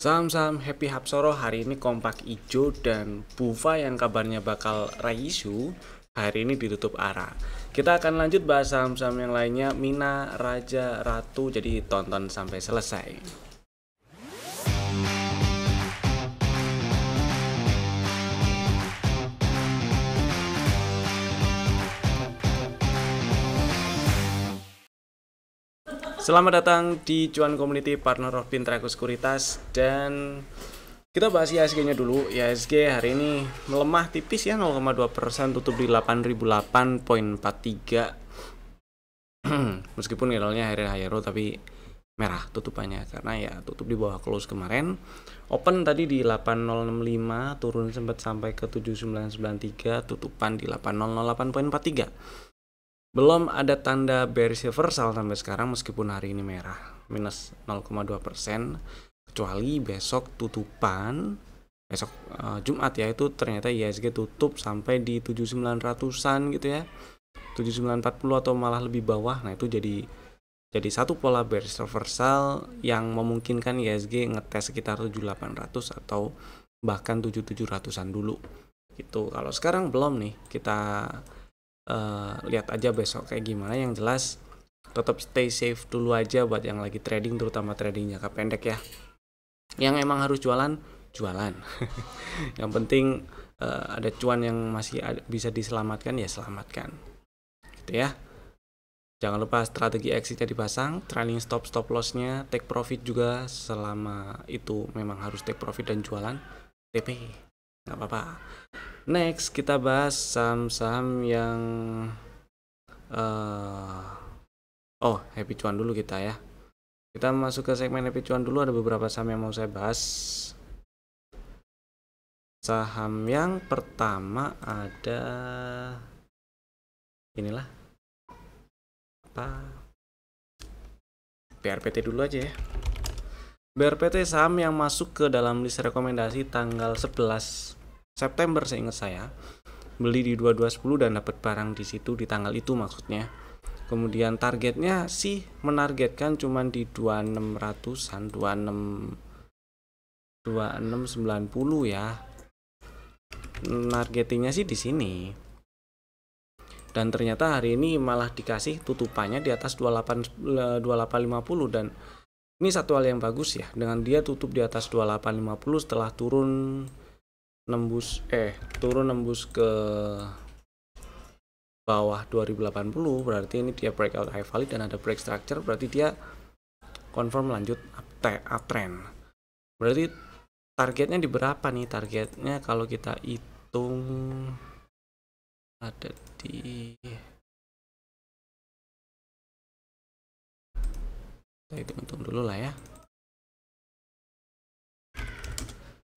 Saham-saham Happy Hapsoro hari ini kompak ijo dan Bufa yang kabarnya bakal raisu hari ini ditutup arah. Kita akan lanjut bahas saham-saham yang lainnya, Mina, Raja, Ratu, jadi tonton sampai selesai. Selamat datang di Cuan Community, partner of Pintraku Sekuritas, dan kita bahas IHSG-nya dulu. IHSG hari ini melemah tipis ya, 0,2%, tutup di 8008.43. Meskipun nilainya hari-hari tapi merah tutupannya karena ya tutup di bawah close kemarin. Open tadi di 8065, turun sempat sampai ke 7993, tutupan di 8008.43. Belum ada tanda bearish reversal sampai sekarang meskipun hari ini merah, minus 0,2%, kecuali besok tutupan, besok Jumat ya, itu ternyata IHSG tutup sampai di 7900-an gitu ya, 7940 atau malah lebih bawah. Nah itu jadi satu pola bearish reversal yang memungkinkan IHSG ngetes sekitar 7800 atau bahkan 7700-an dulu gitu. Kalau sekarang belum nih, kita lihat aja besok kayak gimana. Yang jelas tetap stay safe dulu aja buat yang lagi trading, terutama trading jangka pendek ya. Yang emang harus jualan yang penting ada cuan yang masih bisa diselamatkan ya selamatkan gitu ya. Jangan lupa strategi exitnya dipasang, trailing stop lossnya, take profit juga selama itu memang harus take profit dan jualan TP, nggak apa-apa. Next kita bahas saham-saham yang Happy Cuan dulu kita ya. Kita masuk ke segmen Happy Cuan dulu, ada beberapa saham yang mau saya bahas. Saham yang pertama ada inilah BRPT dulu aja ya. BRPT saham yang masuk ke dalam list rekomendasi tanggal 11 September seingat saya, beli di 2210 dan dapat barang di situ di tanggal itu maksudnya. Kemudian targetnya sih menargetkan cuman di 2600-an, 2690 ya. Targetingnya sih di sini. Dan ternyata hari ini malah dikasih tutupannya di atas 2850, dan ini satu hal yang bagus ya. Dengan dia tutup di atas 2850 setelah turun nembus ke bawah 2080, berarti ini dia breakout high valid dan ada break structure, berarti dia confirm lanjut uptrend. Berarti targetnya di berapa nih? Targetnya kalau kita hitung ada di, kita hitung dulu lah ya.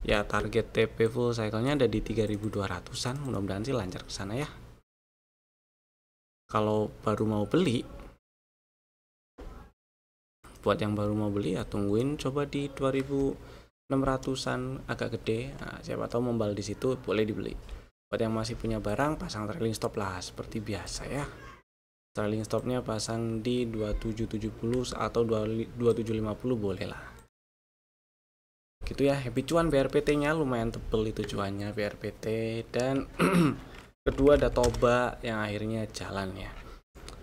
Ya target TP full cycle-nya ada di 3200-an, mudah-mudahan sih lancar ke sana ya. Kalau baru mau beli, buat yang baru mau beli ya tungguin coba di 2600-an, agak gede. Nah, siapa tahu membal di situ boleh dibeli. Buat yang masih punya barang, pasang trailing stop lah seperti biasa ya. Trailing stopnya pasang di 2770 atau 2750 boleh lah. Gitu ya. Happy Cuan BRPT-nya lumayan tebel itu cuannya BRPT. Dan kedua ada Toba yang akhirnya jalan ya.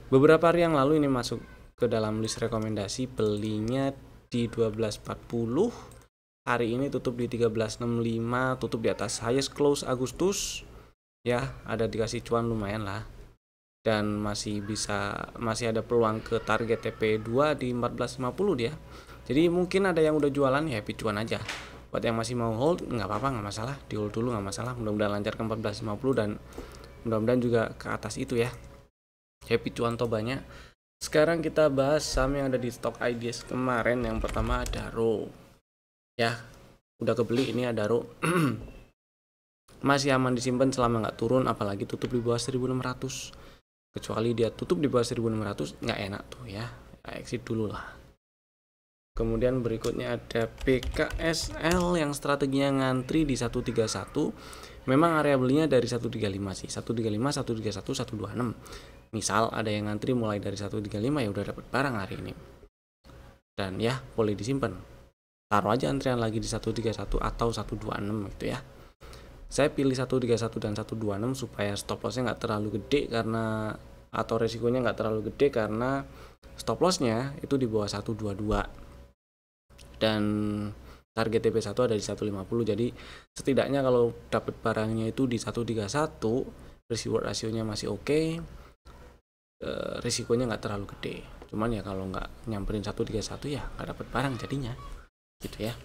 Beberapa hari yang lalu ini masuk ke dalam list rekomendasi, belinya di 1240. Hari ini tutup di 1365, tutup di atas highest close Agustus. Ya, ada dikasih cuan lumayan lah. Dan masih ada peluang ke target TP2 di 1450 dia. Jadi mungkin ada yang udah jualan ya happy cuan aja. Buat yang masih mau hold nggak apa-apa, nggak masalah, di hold dulu nggak masalah. Mudah-mudahan lancar ke 1450 dan mudah-mudahan juga ke atas itu ya. Happy cuan Tobanya. Sekarang kita bahas saham yang ada di stok IDS kemarin. Yang pertama Adaro. Ya, udah kebeli ini Adaro. Masih aman disimpan selama nggak turun, apalagi tutup di bawah 1600. Kecuali dia tutup di bawah 1600 nggak enak tuh ya, exit dulu lah. Kemudian berikutnya ada BKSL yang strateginya ngantri di 131. Memang area belinya dari 135 sih, 135, 131, 126. Misal ada yang ngantri mulai dari 135 ya udah dapat barang hari ini. Dan ya boleh disimpan. taruh aja antrian lagi di 131 atau 126 gitu ya. Saya pilih 131 dan 126 supaya stop lossnya nggak terlalu gede karena, atau resikonya nggak terlalu gede karena stop lossnya itu di bawah 122 dan target TP1 ada di 150. Jadi setidaknya kalau dapat barangnya itu di 131, risk reward rasionya masih oke, risikonya nggak terlalu gede. Cuman ya kalau nggak nyamperin 131 ya nggak dapat barang jadinya gitu ya.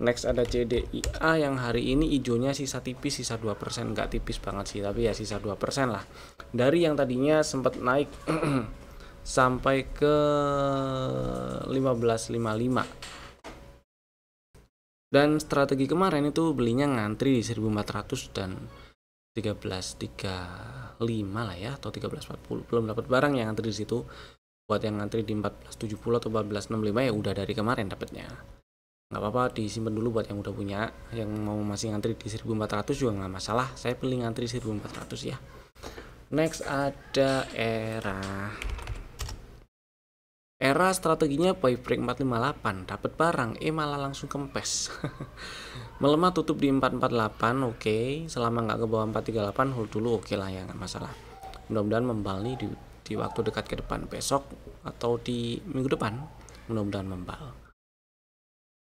Next ada CDIA yang hari ini hijaunya sisa tipis, sisa 2%, nggak tipis banget sih, tapi ya sisa 2% lah. Dari yang tadinya sempat naik sampai ke 15.55. Dan strategi kemarin itu belinya ngantri di 1400 dan 1335 lah ya, atau 1340. Belum dapat barang yang ngantri di situ. Buat yang ngantri di 1470 atau 1465 ya udah dari kemarin dapatnya. Nggak apa-apa, disimpan dulu buat yang udah punya. Yang mau masih ngantri di 1400 juga nggak masalah, saya pilih ngantri 1400 ya. Next ada Era strateginya buy break 458, dapat barang, malah langsung kempes. Melemah tutup di 448, oke. Selama nggak ke bawah 438 hold dulu, oke lah ya, nggak masalah. Mudah-mudahan membal nih di waktu dekat ke depan, besok atau di minggu depan, mudah-mudahan membal.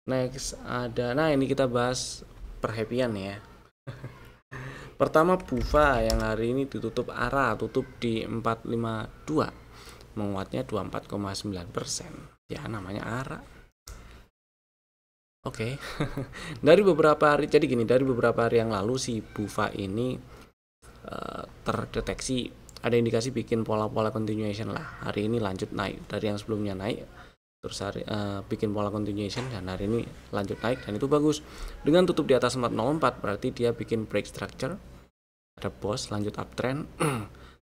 Next ada, nah ini kita bahas perhappyan ya. Pertama Bufa yang hari ini ditutup ARA, tutup di 452, menguatnya 24,9%. Ya namanya ARA. Oke. Dari beberapa hari, jadi gini, dari beberapa hari yang lalu si Bufa ini terdeteksi ada indikasi bikin pola-pola continuation lah. Hari ini lanjut naik dari yang sebelumnya naik, terus bikin pola continuation dan hari ini lanjut naik dan itu bagus. Dengan tutup di atas 404 berarti dia bikin break structure, ada boss, lanjut uptrend.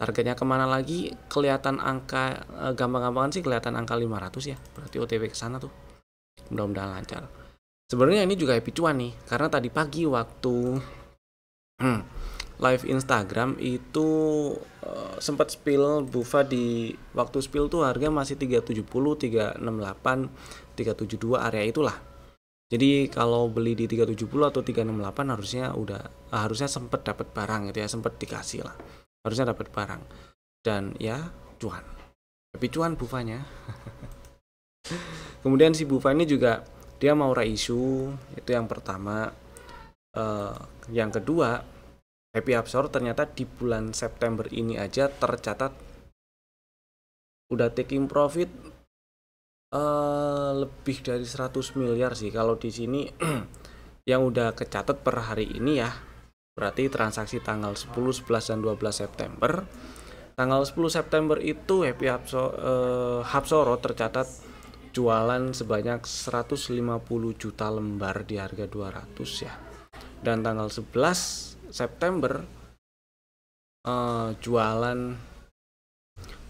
Targetnya kemana lagi? Kelihatan angka, gampang-gampangan sih kelihatan angka 500 ya, berarti OTW ke sana tuh. Mudah-mudahan lancar. Sebenarnya ini juga happy cuan nih, karena tadi pagi waktu live Instagram itu sempat spill Bufa, di waktu spill tuh harga masih 370, 368, 372 area itulah. Jadi kalau beli di 370 atau 368 harusnya sempat dapat barang gitu ya, sempat dikasih lah. Harusnya dapat barang. Dan ya cuan. Tapi cuan Bufanya. Kemudian si Bufa ini juga dia mau reissue, itu yang pertama. Yang kedua, Happy Absorb ternyata di bulan September ini aja tercatat udah taking profit lebih dari 100 miliar sih. Kalau di sini yang udah kecatat per hari ini ya, berarti transaksi tanggal 10, 11, dan 12 September. Tanggal 10 September itu Happy Hapsoro tercatat jualan sebanyak 150 juta lembar di harga 200 ya. Dan tanggal 11 September jualan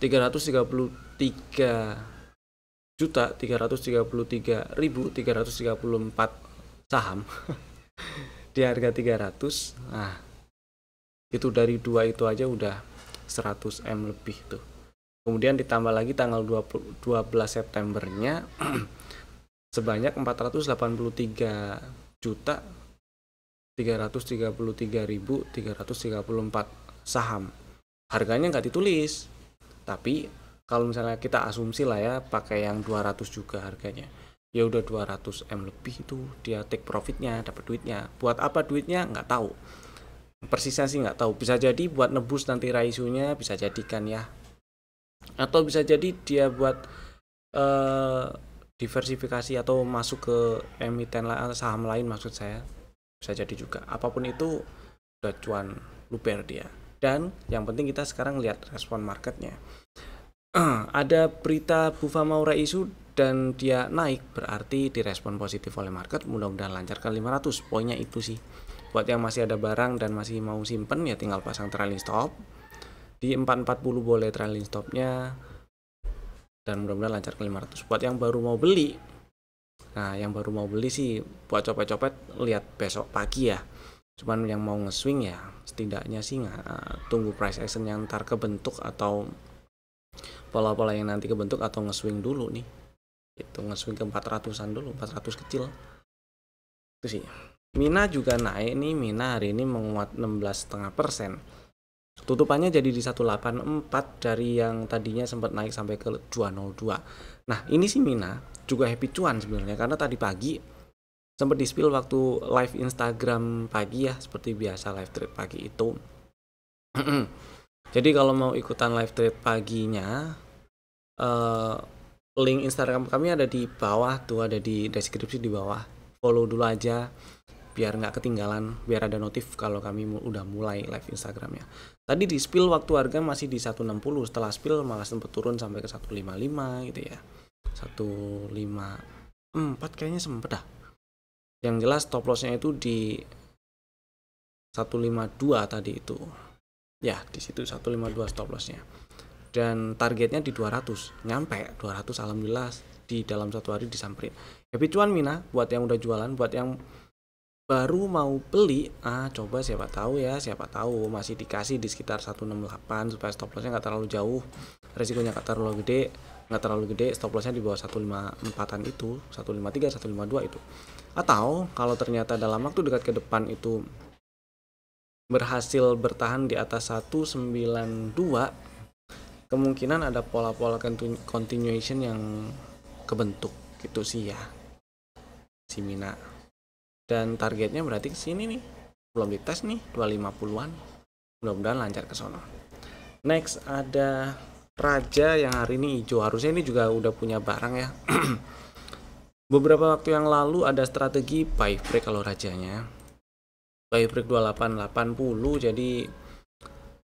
333.333.334 saham di harga 300. Nah, itu dari dua itu aja udah 100 M lebih tuh. Kemudian ditambah lagi tanggal 12 Septembernya sebanyak 480.333.334 saham. Harganya nggak ditulis, tapi kalau misalnya kita asumsi lah ya, pakai yang 200 juga harganya, ya udah 200 M lebih itu dia take profitnya, dapat duitnya. Buat apa duitnya nggak tahu, persisnya sih nggak tahu. Bisa jadi buat nebus nanti raisunya, bisa jadikan ya, atau bisa jadi dia buat diversifikasi atau masuk ke emiten saham lain maksud saya, bisa jadi juga. Apapun itu udah cuan luper dia. Dan yang penting kita sekarang lihat respon marketnya. Ada berita Bufa mau reissue dan dia naik, berarti direspon positif oleh market, mudah-mudahan lancar ke 500. Poinnya itu sih. Buat yang masih ada barang dan masih mau simpen ya tinggal pasang trailing stop. Di 440 boleh trailing stopnya, dan mudah-mudahan lancar ke 500. Buat yang baru mau beli, nah yang baru mau beli sih buat copet-copet lihat besok pagi ya. Cuman yang mau nge-swing ya setidaknya sih tunggu price action yang ntar kebentuk atau pola-pola yang nanti kebentuk, atau nge-swing dulu nih. itu nge-swing ke 400-an dulu, 400 kecil itu sih. Mina juga naik nih. Mina hari ini menguat 16,5%, tutupannya jadi di 184 dari yang tadinya sempat naik sampai ke 202. Nah ini sih Mina juga happy cuan sebenarnya, karena tadi pagi sempat di spill waktu live Instagram pagi ya, seperti biasa live trade pagi itu. Jadi kalau mau ikutan live trade paginya, link Instagram kami ada di bawah tuh, ada di deskripsi di bawah. Follow dulu aja biar nggak ketinggalan, biar ada notif kalau kami udah mulai live Instagramnya. Tadi di spill waktu harga masih di 160, setelah spill malah sempat turun sampai ke 155 gitu ya. 154 kayaknya sempet dah. Yang jelas stop lossnya itu di 152 tadi itu. Ya, di situ 152 stop lossnya. Dan targetnya di 200, nyampe 200 alhamdulillah di dalam satu hari disamperin. Happy cuan Mina buat yang udah jualan, buat yang baru mau beli, coba siapa tahu masih dikasih di sekitar 168 supaya stop lossnya nggak terlalu jauh, resikonya nggak terlalu gede, stop lossnya di bawah 154an itu, 153, 152 itu. Atau kalau ternyata dalam waktu dekat ke depan itu berhasil bertahan di atas 192, kemungkinan ada pola-pola continuation yang kebentuk gitu sih ya si Mina. Dan targetnya berarti kesini nih, belum dites nih 250-an, mudah-mudahan lancar ke sono. Next ada Raja yang hari ini hijau, harusnya ini juga udah punya barang ya. Beberapa waktu yang lalu ada strategi buy break kalau Rajanya, buy break 2880, jadi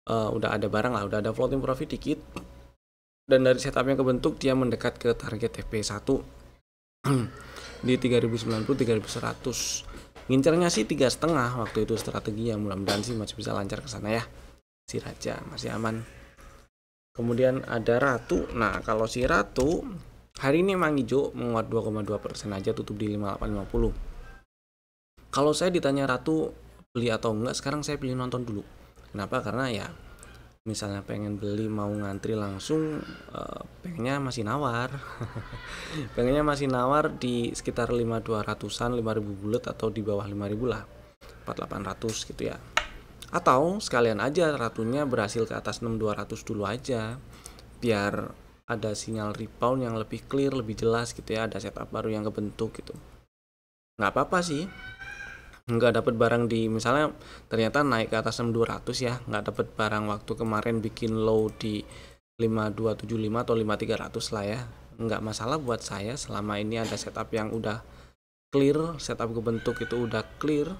udah ada barang lah, udah ada floating profit dikit, dan dari setupnya kebentuk dia mendekat ke target TP1 di 3090, 3100. Ngincernya sih 3,5 waktu itu strategi, yang mudah-mudahan sih masih bisa lancar ke sana ya. Si Raja masih aman. Kemudian ada Ratu. Nah, kalau si Ratu hari ini emang hijau, menguat 2,2% aja, tutup di 5850. Kalau saya ditanya Ratu beli atau enggak, sekarang saya pilih nonton dulu. Kenapa? Karena ya misalnya pengen beli mau ngantri langsung, pengennya masih nawar. Pengennya masih nawar di sekitar 5200-an, 5000 bulat atau di bawah 5000 lah, 4800 gitu ya. Atau sekalian aja Ratunya berhasil ke atas 6200 dulu aja, biar ada sinyal rebound yang lebih clear, lebih jelas gitu ya, ada setup baru yang kebentuk gitu. Nggak apa-apa sih nggak dapat barang di, misalnya ternyata naik ke atas 6200 ya, nggak dapat barang waktu kemarin bikin low di 5275 atau 5300 lah ya, nggak masalah buat saya selama ini ada setup yang udah clear, setup kebentuk itu udah clear.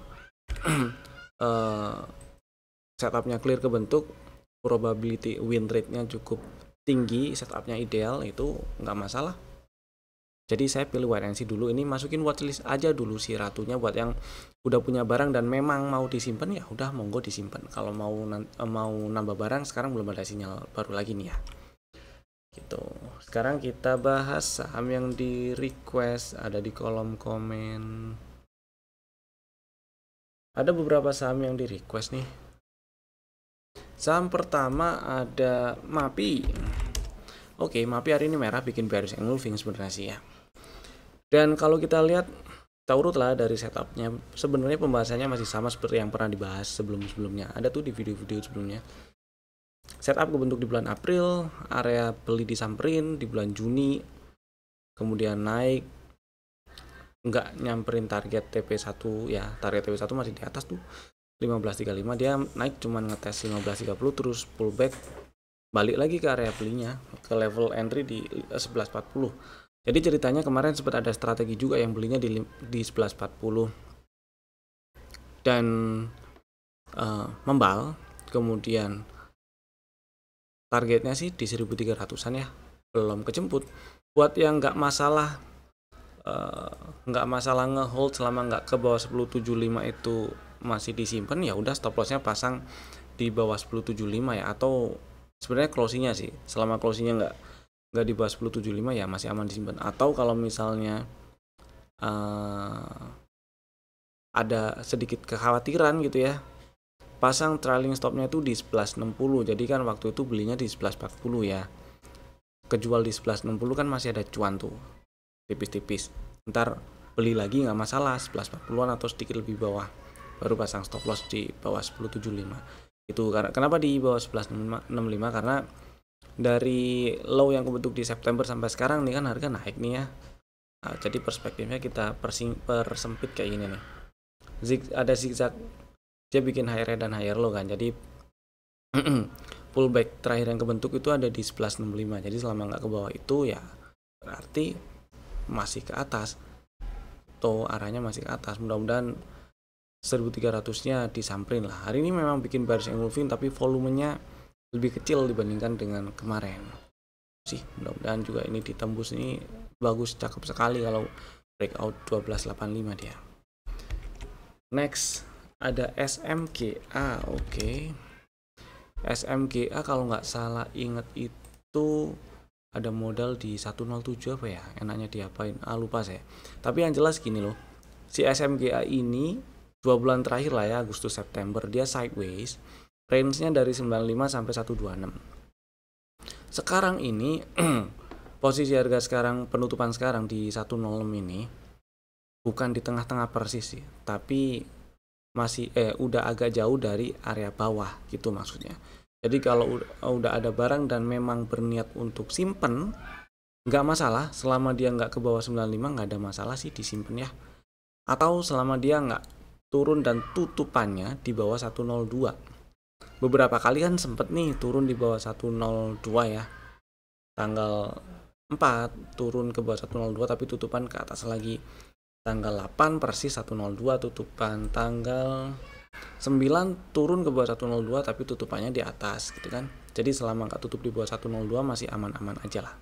Setupnya clear kebentuk, probability win rate-nya cukup tinggi, setupnya ideal, itu nggak masalah. Jadi saya pilih wait and see dulu, ini masukin watchlist aja dulu si Ratunya. Buat yang udah punya barang dan memang mau disimpan ya udah monggo disimpan. Kalau mau nambah barang sekarang belum ada sinyal baru lagi nih ya. Gitu. Sekarang kita bahas saham yang di request, ada di kolom komen. Ada beberapa saham yang di request nih. Saham pertama ada MAPI. Oke, MAPI hari ini merah, bikin bearish engulfing sebenarnya sih ya. Dan kalau kita lihat, kita urut lah dari setupnya. Sebenarnya pembahasannya masih sama seperti yang pernah dibahas sebelum-sebelumnya. Ada tuh di video-video sebelumnya. Setup kebentuk di bulan April, area beli disamperin di bulan Juni, kemudian naik, nggak nyamperin target TP1 ya. Target TP1 masih di atas tuh 1535, dia naik cuman ngetes 1530 terus pullback, balik lagi ke area belinya, ke level entry di 1140. Jadi ceritanya kemarin sempat ada strategi juga yang belinya di 1140 dan membal, kemudian targetnya sih di 1300-an ya, belum kejemput. Buat yang nggak masalah ngehold selama nggak ke bawah 1075 itu masih disimpan, ya udah stop lossnya pasang di bawah 1075 ya, atau sebenarnya closingnya sih selama closingnya nggak di bawah 1075 ya masih aman disimpan. Atau kalau misalnya ada sedikit kekhawatiran gitu ya, pasang trailing stopnya itu di 1160. Jadi kan waktu itu belinya di 1140 ya, kejual di 1160 kan masih ada cuan tuh. tipis-tipis. Ntar beli lagi nggak masalah 11.40-an atau sedikit lebih bawah, baru pasang stop loss di bawah 10.75. Itu karena kenapa di bawah 11.65, karena dari low yang kebentuk di September sampai sekarang nih kan harga naik nih ya. Nah, jadi perspektifnya kita persempit kayak gini nih. Ada zigzag, dia bikin higher dan higher low kan. Jadi pullback terakhir yang kebentuk itu ada di 11.65. Jadi selama nggak ke bawah itu ya berarti masih ke atas. Atau arahnya masih ke atas. Mudah-mudahan 1300-nya disamperin lah. Hari ini memang bikin bearish engulfing tapi volumenya lebih kecil dibandingkan dengan kemarin. Sih, mudah-mudahan juga ini ditembus, ini bagus, cakep sekali kalau breakout 1285 dia. Next ada SMGA. Oke. SMGA kalau nggak salah inget itu ada modal di 107 apa ya, enaknya diapain, lupa saya. Tapi yang jelas gini loh, si SMGA ini 2 bulan terakhir lah ya, Agustus September, dia sideways, range-nya dari 95 sampai 126. Sekarang ini posisi harga sekarang, penutupan sekarang di 106 ini bukan di tengah-tengah persis sih, tapi masih udah agak jauh dari area bawah gitu maksudnya. Jadi kalau udah ada barang dan memang berniat untuk simpen, nggak masalah, selama dia nggak ke bawah 95 nggak ada masalah sih disimpen ya. Atau selama dia nggak turun dan tutupannya di bawah 102. Beberapa kali kan sempet nih turun di bawah 102 ya. Tanggal 4 turun ke bawah 102 tapi tutupan ke atas lagi. Tanggal 8 persis 102 tutupan, tanggal 9 turun ke bawah 102 tapi tutupannya di atas gitu kan. Jadi selama nggak tutup di bawah 102 masih aman-aman aja lah.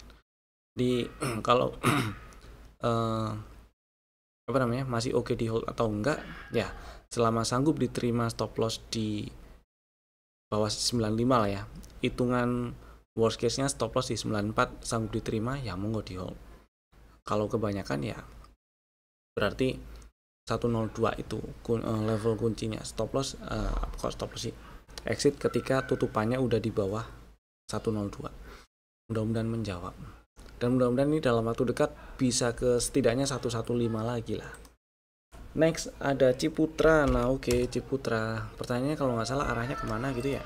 Di kalau apa namanya masih oke di hold atau enggak ya, selama sanggup diterima stop loss di bawah 95 lah ya. Hitungan worst case nya stop loss di 94 sanggup diterima ya monggo di hold. Kalau kebanyakan ya berarti 102 itu level kuncinya. Stop loss kok stop loss sih, exit ketika tutupannya udah di bawah 102. Mudah-mudahan menjawab, dan mudah-mudahan ini dalam waktu dekat bisa ke setidaknya 115 lagi lah. Next ada Ciputra. Nah oke, Ciputra, pertanyaannya kalau nggak salah arahnya kemana gitu ya.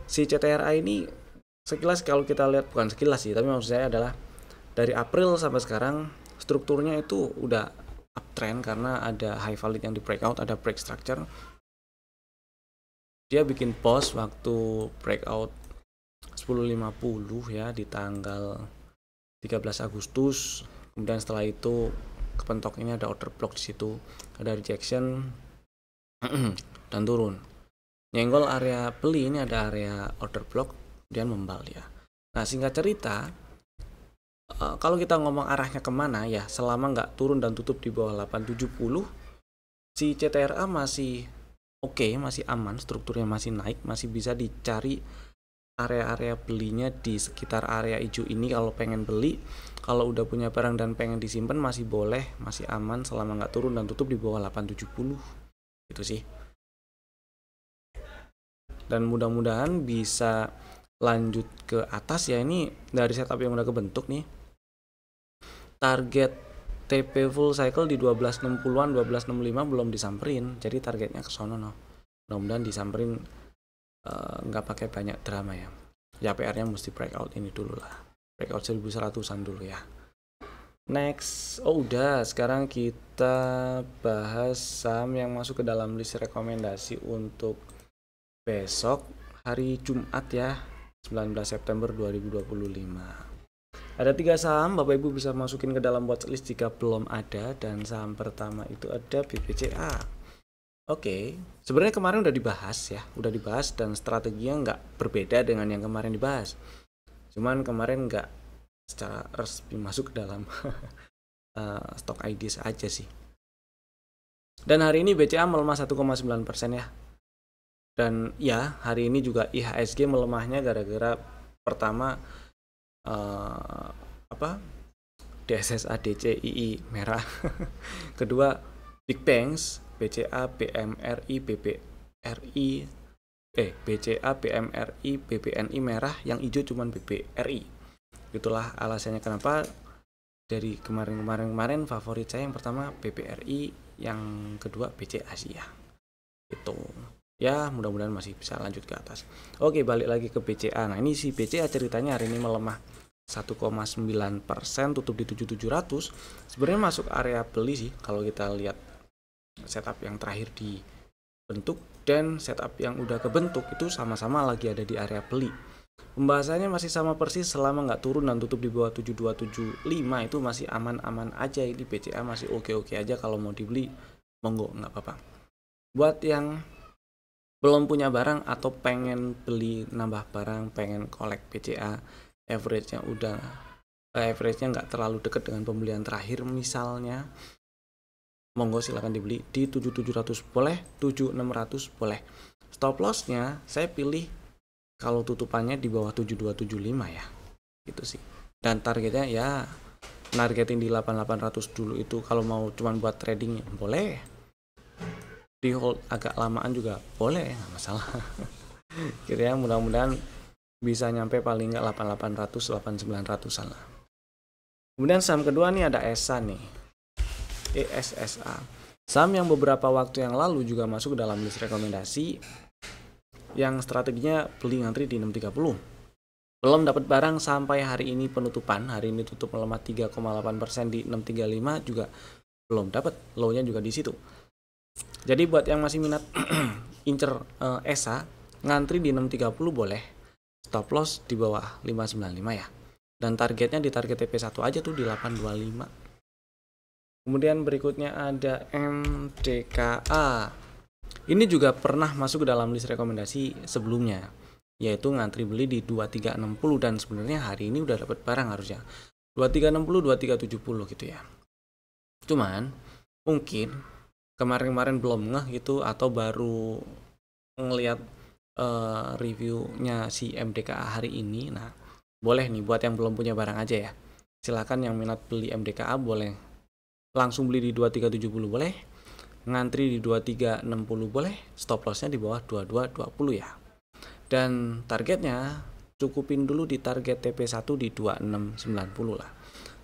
Si CTRA ini sekilas kalau kita lihat, bukan sekilas sih, tapi maksud saya adalah dari April sampai sekarang strukturnya itu udah uptrend karena ada high valid yang di breakout, ada break structure. Dia bikin pause waktu breakout 10.50 ya di tanggal 13 Agustus. Kemudian setelah itu kepentok, ini ada order block di situ, ada rejection dan turun. Nyenggol area beli, ini ada area order block, kemudian membal ya. Nah singkat cerita, kalau kita ngomong arahnya kemana ya, selama nggak turun dan tutup di bawah 870, si CTRA masih oke, masih aman, strukturnya masih naik, masih bisa dicari area-area belinya di sekitar area hijau ini. Kalau pengen beli, kalau udah punya barang dan pengen disimpan masih boleh, masih aman selama nggak turun dan tutup di bawah 870 gitu sih. Dan mudah-mudahan bisa lanjut ke atas ya. Ini dari setup yang udah kebentuk nih, target TP full cycle di 1260-an, 1265 belum disamperin, jadi targetnya ke sono no. Mudah-mudahan disamperin, nggak pakai banyak drama ya. Ya PR-nya mesti breakout ini dulu lah, breakout 1100-an dulu ya. Next, udah, sekarang kita bahas saham yang masuk ke dalam list rekomendasi untuk besok hari Jumat ya, 19 September 2025. Ada 3 saham, Bapak Ibu bisa masukin ke dalam watchlist jika belum ada. Dan saham pertama itu ada BBCA. Oke, sebenarnya kemarin udah dibahas ya, dan strateginya nggak berbeda dengan yang kemarin dibahas. Cuman kemarin nggak secara resmi masuk ke dalam stock ideas aja sih. Dan hari ini BCA melemah 1,9% ya. Dan ya hari ini juga IHSG melemahnya gara-gara pertama DSSA DCII merah. Kedua Big Banks BCA BMRI BBRI BCA BMRI BBNI merah, yang hijau cuman BBRI. Itulah alasannya kenapa dari kemarin favorit saya yang pertama BBRI, yang kedua BC Asia. Itu ya, mudah-mudahan masih bisa lanjut ke atas. Oke, balik lagi ke BCA. Nah, ini si BCA ceritanya hari ini melemah 1,9%, tutup di 7700. Sebenarnya masuk area beli sih kalau kita lihat setup yang terakhir dibentuk dan setup yang udah kebentuk itu sama-sama lagi ada di area beli. Pembahasannya masih sama persis, selama nggak turun dan tutup di bawah 7275 itu masih aman-aman aja. Ini BCA masih oke-oke aja, kalau mau dibeli monggo, nggak apa-apa. Buat yang belum punya barang atau pengen beli nambah barang, pengen kolek BCA, average-nya nggak terlalu dekat dengan pembelian terakhir misalnya, monggo silahkan dibeli di 7700 boleh, 7600 boleh. Stop loss-nya saya pilih kalau tutupannya di bawah 7275 ya, gitu sih. Dan targetnya ya nargetin di 8800 dulu. Itu kalau mau cuman buat trading boleh, di hold agak lamaan juga boleh, nggak masalah. Kira-kira mudah-mudahan bisa nyampe paling nggak 8800 8900 lah. Kemudian saham kedua nih ada ESA nih, ESSA, saham yang beberapa waktu yang lalu juga masuk dalam list rekomendasi, yang strateginya beli ngantri di 630. Belum dapat barang sampai hari ini penutupan. Hari ini tutup melemah 3,8% di 635, juga belum dapat, low-nya juga di situ. Jadi buat yang masih minat incer ESA, ngantri di 630 boleh. Stop loss di bawah 595 ya. Dan targetnya di target TP1 aja tuh di 825. Kemudian berikutnya ada MDKA. Ini juga pernah masuk ke dalam list rekomendasi sebelumnya, yaitu ngantri beli di 2360, dan sebenarnya hari ini udah dapat barang harusnya 2360 2370 gitu ya. Cuman mungkin kemarin belum ngeh gitu, atau baru ngelihat reviewnya si MDKA hari ini. Nah, boleh nih buat yang belum punya barang aja ya, silakan yang minat beli MDKA boleh langsung beli di 2370 boleh, ngantri di 2360 boleh, stop lossnya di bawah 2220 ya. Dan targetnya cukupin dulu di target TP1 di 2690 lah.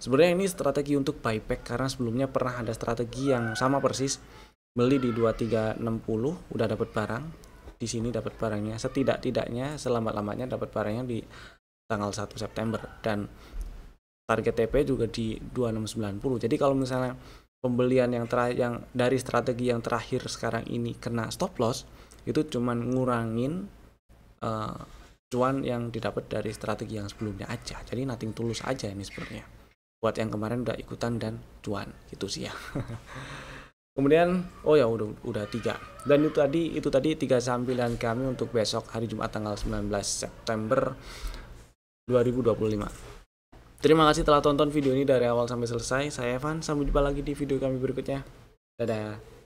Sebenarnya ini strategi untuk buyback, karena sebelumnya pernah ada strategi yang sama persis, beli di 2360 udah dapat barang, di sini dapat barangnya, setidak-tidaknya selambat-lambatnya dapat barangnya di tanggal 1 September, dan target TP juga di 2690. Jadi kalau misalnya pembelian yang dari strategi yang terakhir sekarang ini kena stop loss, itu cuman ngurangin cuan yang didapat dari strategi yang sebelumnya aja. Jadi nothing tulus aja ini sebenarnya buat yang kemarin udah ikutan dan cuan gitu sih ya. Kemudian oh ya udah 3, dan itu tadi 3 saham pilihan kami untuk besok hari Jumat tanggal 19 September 2025. Terima kasih telah tonton video ini dari awal sampai selesai. Saya Evan, sampai jumpa lagi di video kami berikutnya. Dadah.